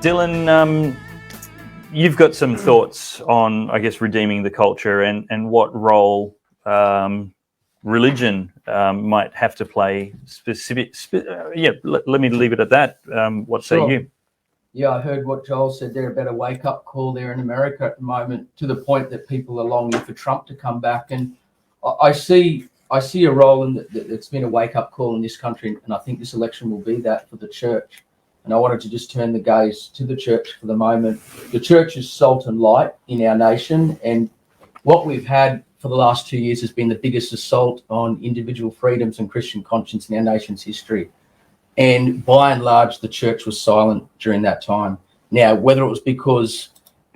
Dylan, you've got some thoughts on, I guess, redeeming the culture and what role religion might have to play let me leave it at that. What say you? Yeah, I heard what Joel said there about a wake-up call there in America at the moment, to the point that people are longing for Trump to come back. And I see a role in that. It's been a wake-up call in this country, and I think this election will be that for the church. And I wanted to just turn the gaze to the church for the moment. The church is salt and light in our nation, and what we've had for the last 2 years has been the biggest assault on individual freedoms and Christian conscience in our nation's history. And by and large, the church was silent during that time. Now, whether it was because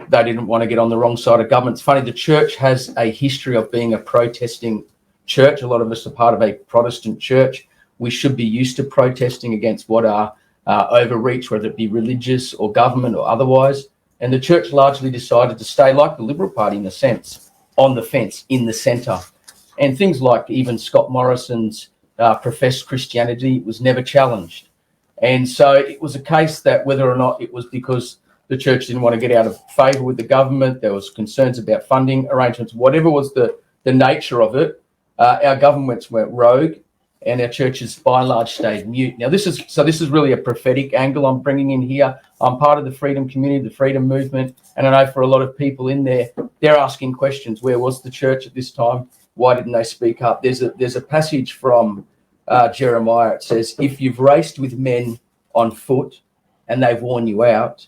they didn't want to get on the wrong side of government, it's funny, the church has a history of being a protesting church. A lot of us are part of a Protestant church. We should be used to protesting against what are overreach, whether it be religious or government or otherwise. And the church largely decided to stay, like the Liberal Party in a sense, on the fence, in the centre. And things like even Scott Morrison's professed Christianity was never challenged. And so it was a case that whether or not it was because the church didn't want to get out of favour with the government, there was concerns about funding arrangements, whatever was the nature of it, our governments went rogue and our churches by and large stayed mute. Now this is really a prophetic angle I'm bringing in here. I'm part of the freedom community, the freedom movement, and I know for a lot of people in there, they're asking questions. Where was the church at this time? Why didn't they speak up? There's a passage from Jeremiah. It says, if you've raced with men on foot and they've worn you out,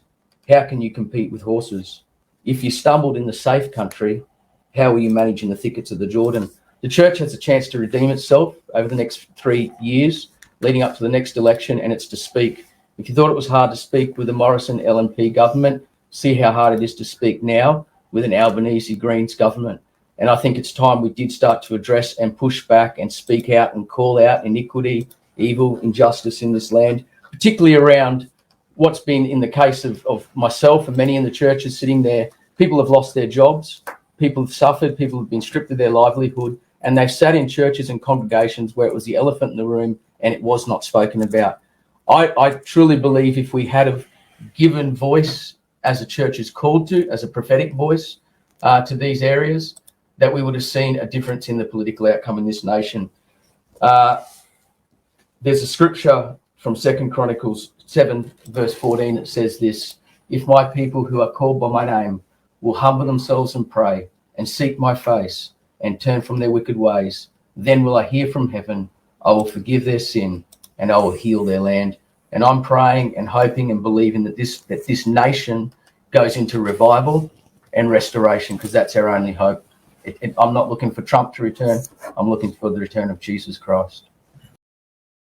how can you compete with horses? If you stumbled in the safe country, how will you manage in the thickets of the Jordan? The church has a chance to redeem itself over the next 3 years, leading up to the next election, and it's to speak. If you thought it was hard to speak with the Morrison LNP government, see how hard it is to speak now with an Albanese Greens government. And I think it's time we did start to address and push back and speak out and call out iniquity, evil, injustice in this land, particularly around what's been in the case of myself and many in the churches sitting there. People have lost their jobs, people have suffered, people have been stripped of their livelihood, and they've sat in churches and congregations where it was the elephant in the room and it was not spoken about. I truly believe if we had have given voice, as a church is called to, as a prophetic voice to these areas, that we would have seen a difference in the political outcome in this nation. There's a scripture from 2 Chronicles 7, verse 14, that says this: if my people who are called by my name will humble themselves and pray and seek my face and turn from their wicked ways, then will I hear from heaven, I will forgive their sin, and I will heal their land. And I'm praying and hoping and believing that this nation goes into revival and restoration, because that's our only hope. I'm not looking for Trump to return. I'm looking for the return of Jesus Christ.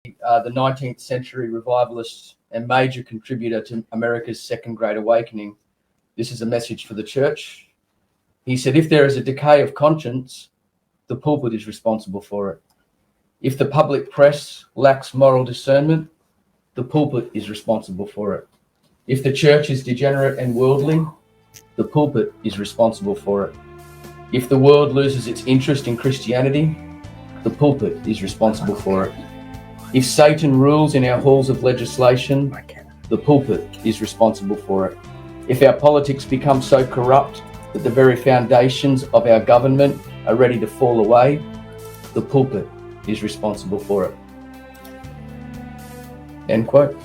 The 19th century revivalist and major contributor to America's Second Great Awakening. This is a message for the church. He said, if there is a decay of conscience, the pulpit is responsible for it. If the public press lacks moral discernment, the pulpit is responsible for it. If the church is degenerate and worldly, the pulpit is responsible for it. If the world loses its interest in Christianity, the pulpit is responsible for it. If Satan rules in our halls of legislation, the pulpit is responsible for it. If our politics become so corrupt that the very foundations of our government are ready to fall away, the pulpit is responsible for it. End quote.